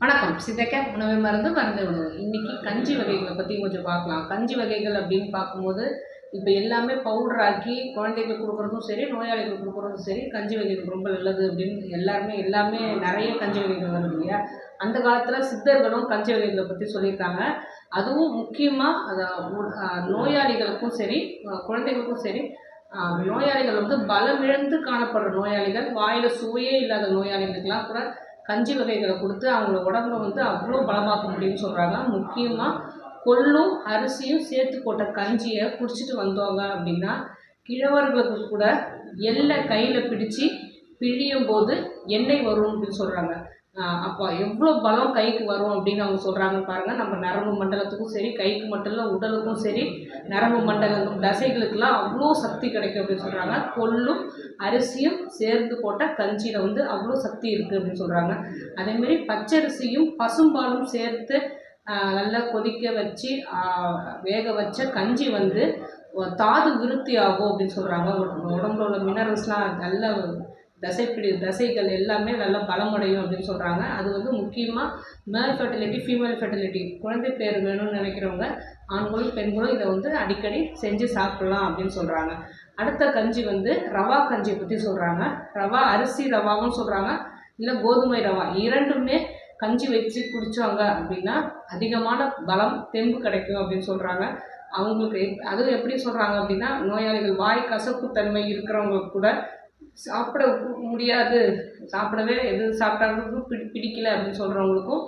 வணக்கம். சித்தக்கேர் உணவை மருந்து உணவு. இன்னைக்கு கஞ்சி வகைகளை பற்றி கொஞ்சம் பார்க்கலாம். கஞ்சி வகைகள் அப்படின்னு பார்க்கும்போது இப்போ எல்லாமே பவுடர் ஆக்கி குழந்தைகளுக்கு கொடுக்குறதும் சரி, நோயாளிகளுக்கு கொடுக்குறதும் சரி, கஞ்சி வகைகள் ரொம்ப நல்லது அப்படின்னு எல்லாமே நிறைய கஞ்சி வகைகள் வருது இல்லையா? அந்த காலத்தில் சித்தர்களும் கஞ்சி வகைகளை பற்றி சொல்லியிருக்காங்க. அதுவும் முக்கியமாக நோயாளிகளுக்கும் சரி, குழந்தைகளுக்கும் சரி, நோயாளிகள் வந்து பலமிழந்து காணப்படுற நோயாளிகள், வாயில் சுவையே இல்லாத நோயாளிகளுக்கெல்லாம் கூட கஞ்சி வகைகளை கொடுத்து அவங்கள உடம்புல வந்து அவ்வளோ பலமாக்க முடியும்னு சொல்கிறாங்க. முக்கியமாக கொள்ளும் அரிசியும் சேர்த்து போட்ட கஞ்சியை குடிச்சிட்டு வந்தோங்க அப்படின்னா கிழவர்களுக்கு கூட எள்ளை கையில் பிடிச்சி பிழியும் போது எண்ணெய் வரும் அப்படின்னு சொல்கிறாங்க. அப்போ எவ்வளோ பலம் கைக்கு வரும் அப்படின்னு அவங்க சொல்கிறாங்க பாருங்கள். நம்ம நரம்பு மண்டலத்துக்கும் சரி, கைக்கு மட்டும் இல்லை உடலுக்கும் சரி, நரம்பு மண்டலம் தசைகளுக்கெல்லாம் அவ்வளோ சக்தி கிடைக்கும் அப்படின்னு சொல்கிறாங்க. கொள்ளும் அரிசியும் சேர்ந்து போட்ட கஞ்சியில் வந்து அவ்வளோ சக்தி இருக்குது அப்படின்னு சொல்கிறாங்க. அதேமாரி பச்சரிசியும் பசும்பாலும் சேர்த்து நல்லா கொதிக்க வச்சு வேக வச்ச கஞ்சி வந்து தாது விருத்தி ஆகும் அப்படின்னு சொல்கிறாங்க. உடம்புல உள்ள மினரல்ஸ்லாம் நல்ல தசைகள் எல்லாமே நல்லா பலமடையும் அப்படின்னு சொல்கிறாங்க. அது வந்து முக்கியமாக மேல் ஃபெர்டிலிட்டி, ஃபீமேல் ஃபெர்டிலிட்டி, குழந்தை பேர் வேணும்னு நினைக்கிறவங்க ஆண்களும் பெண்களும் இதை வந்து அடிக்கடி செஞ்சு சாப்பிடலாம் அப்படின்னு சொல்கிறாங்க. அடுத்த கஞ்சி வந்து ரவா கஞ்சியை பற்றி சொல்கிறாங்க. ரவா அரிசி ரவாவும் சொல்கிறாங்க, இல்லை கோதுமை ரவா, இரண்டுமே கஞ்சி வச்சு குடித்தவங்க அப்படின்னா அதிகமான பலம் தெம்பு கிடைக்கும் அப்படின்னு சொல்கிறாங்க. அவங்களுக்கு அதுவும் எப்படி சொல்கிறாங்க அப்படின்னா, நோயாளிகள் வாய் கசப்புத்தன்மை இருக்கிறவங்களுக்கு கூட சாப்பிட முடியாது, சாப்பிடவே எது சாப்பிட்டாலும் பிடிக்கல அப்படின்னு சொல்கிறவங்களுக்கும்,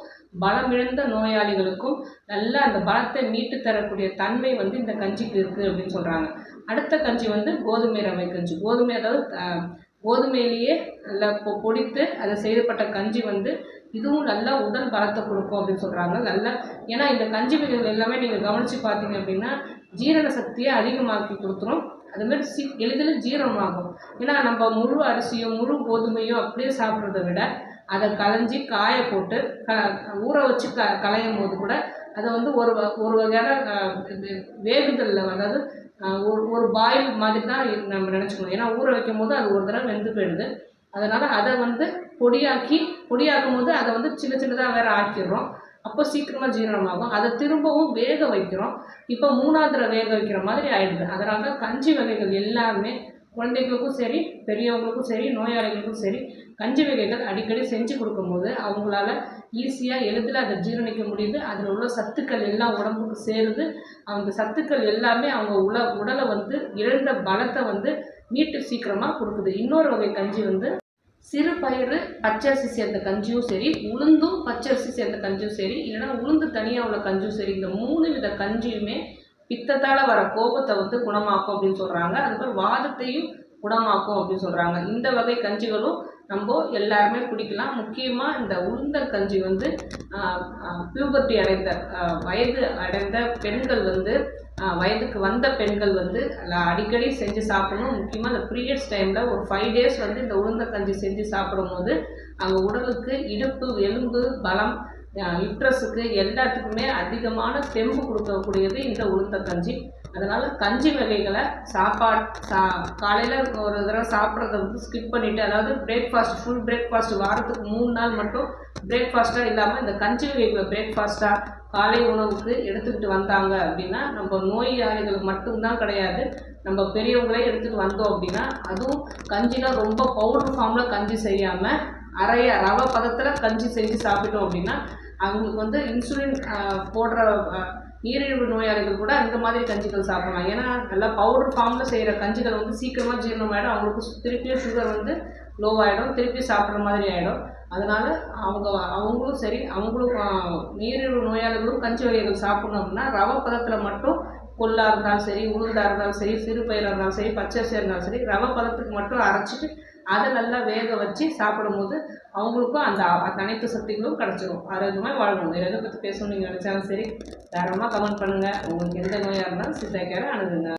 பலமிழந்த நோயாளிகளுக்கும் நல்ல அந்த பலத்தை மீட்டு தரக்கூடிய தன்மை வந்து இந்த கஞ்சிக்கு இருக்குது அப்படின்னு சொல்கிறாங்க. அடுத்த கஞ்சி வந்து கோதுமை ரவை கஞ்சி. கோதுமையிலேயே நல்லா பொடித்து அதை செய்யப்பட்ட கஞ்சி வந்து இதுவும் நல்லா உடல் பலத்தை கொடுக்கும் அப்படின்னு சொல்கிறாங்க. நல்லா ஏன்னா இந்த கஞ்சி வகைகள் எல்லாமே நீங்கள் கவனித்து பார்த்தீங்க அப்படின்னா ஜீரண சக்தியை அதிகமாக்கி கொடுத்துரும். அதுமாதிரி எளிதில் ஜீரணமாகும். ஏன்னா நம்ம முழு அரிசியும் முழு கோதுமையும் அப்படியே சாப்பிட்றத விட அதை களைஞ்சி காய போட்டு ஊற வச்சு களையும் போது கூட அதை வந்து ஒரு வகையான வேகுதலில், அதாவது ஒரு பாயில் மாதிரி தான் நம்ம நினச்சிக்கணும். ஏன்னா ஊற வைக்கும் போது அது ஒரு தடவை வெந்து போயிடுது. அதனால் அதை வந்து பொடியாக்கும் போது அதை வந்து சின்ன சின்னதாக வேறு ஆக்கிடுறோம். அப்போ சீக்கிரமாக ஜீரணமாகும். அதை திரும்பவும் வேக வைக்கிறோம். இப்போ 3ஆவது தடவை வேக வைக்கிற மாதிரி ஆயிடுது. அதனால கஞ்சி வகைகள் எல்லாமே குழந்தைகளுக்கும் சரி, பெரியவங்களுக்கும் சரி, நோயாளிகளுக்கும் சரி, கஞ்சி வகைகள் அடிக்கடி செஞ்சு கொடுக்கும்போது அவங்களால ஈஸியாக எளிதில் அதை ஜீரணிக்க முடியுது. அதில் உள்ள சத்துக்கள் எல்லாம் உடம்புக்கு சேருது. அந்த சத்துக்கள் எல்லாமே அவங்க உடலை வந்து இழந்த பலத்தை வந்து மீட்டு சீக்கிரமாக கொடுக்குது. இன்னொரு வகை கஞ்சி வந்து சிறு பயிறு பச்சரிசி சேர்ந்த கஞ்சியும் சரி, உளுந்தும் பச்சரிசி சேர்ந்த கஞ்சியும் சரி, இல்லைன்னா உளுந்து தனியாக உள்ள கஞ்சியும் சரி, இந்த 3 வித கஞ்சியுமே பித்தத்தால் வர கோபத்தை வந்து குணமாக்கும் அப்படின்னு சொல்கிறாங்க. அதுக்கப்புறம் வாதத்தையும் குணமாக்கும் அப்படின்னு சொல்கிறாங்க. இந்த வகை கஞ்சிகளும் நம்ம எல்லாருமே குடிக்கலாம். முக்கியமாக இந்த உளுந்தர் கஞ்சி வந்து பியூபர்ட்டி வயது அடைந்த பெண்கள் வந்து வயதுக்கு வந்த பெண்கள் வந்து அடிக்கடி செஞ்சு சாப்பிடணும். முக்கியமாக இந்த பீரியட்ஸ் டைமில் ஒரு 5 days வந்து இந்த உளுந்தர் கஞ்சி செஞ்சு சாப்பிடும் போது அவங்க உடலுக்கு இடுப்பு, எலும்பு பலம், யுட்ரஸுக்கு எல்லாத்துக்குமே அதிகமான தெம்பு கொடுக்கக்கூடியது இந்த உளுந்தர் கஞ்சி. அதனால் கஞ்சி வகைகளை காலையில் ஒரு தடவை சாப்பிட்றத வந்து ஸ்கிப் பண்ணிவிட்டு, அதாவது ஃபுல் பிரேக்ஃபாஸ்ட் வாரத்துக்கு 3 நாள் மட்டும் பிரேக்ஃபாஸ்ட்டாக இல்லாமல் இந்த கஞ்சி வகைகளை பிரேக்ஃபாஸ்ட்டாக காலை உணவுக்கு எடுத்துக்கிட்டு வந்தாங்க அப்படின்னா நம்ம நோயாளிகளுக்கு மட்டும்தான் கிடையாது, நம்ம பெரியவங்களே எடுத்துகிட்டு வந்தோம் அப்படின்னா, அதுவும் கஞ்சிலாம் ரொம்ப பவுடர் ஃபார்மில் கஞ்சி செய்யாமல் ரவை பதத்தில் கஞ்சி செஞ்சு சாப்பிட்டோம் அப்படின்னா அவங்களுக்கு வந்து இன்சுலின் போடுற நீரிழிவு நோயாளிகள் கூட இந்த மாதிரி கஞ்சிகள் சாப்பிடலாம். ஏன்னா நல்லா பவுடர் ஃபார்மில் செய்கிற கஞ்சிகள் வந்து சீக்கிரமாக ஜீரணமாகிடும். அவங்களுக்கு திருப்பியும் சுகர் வந்து லோவாகிடும், திருப்பி சாப்பிட்ற மாதிரி ஆகிடும். அதனால் அவங்களும் சரி, நீரிழிவு நோயாளிகளும் கஞ்சி வகைகள் சாப்பிடணும் அப்படின்னா ரவை பதத்தில் மட்டும், கொள்ளாக இருந்தாலும் சரி, உளுந்தாக இருந்தாலும் சரி, சிறு பயிராக இருந்தாலும் சரி, பச்சரிசியாக இருந்தாலும் சரி, ரவை பதத்துக்கு மட்டும் அரைச்சிட்டு அதை நல்லா வேக வச்சு சாப்பிடும்போது அவங்களுக்கும் அந்த அனைத்து சக்திகளும் கிடச்சிடும். ஆரோக்கியமாக வாழணும். எதை பற்றி பேசணும் நீங்கள் நினச்சாலும் சரி, தாராளமாக கமெண்ட் பண்ணுங்கள். உங்களுக்கு எந்த நோயாக இருந்தாலும் சித்தா கேரை அணுகுங்க.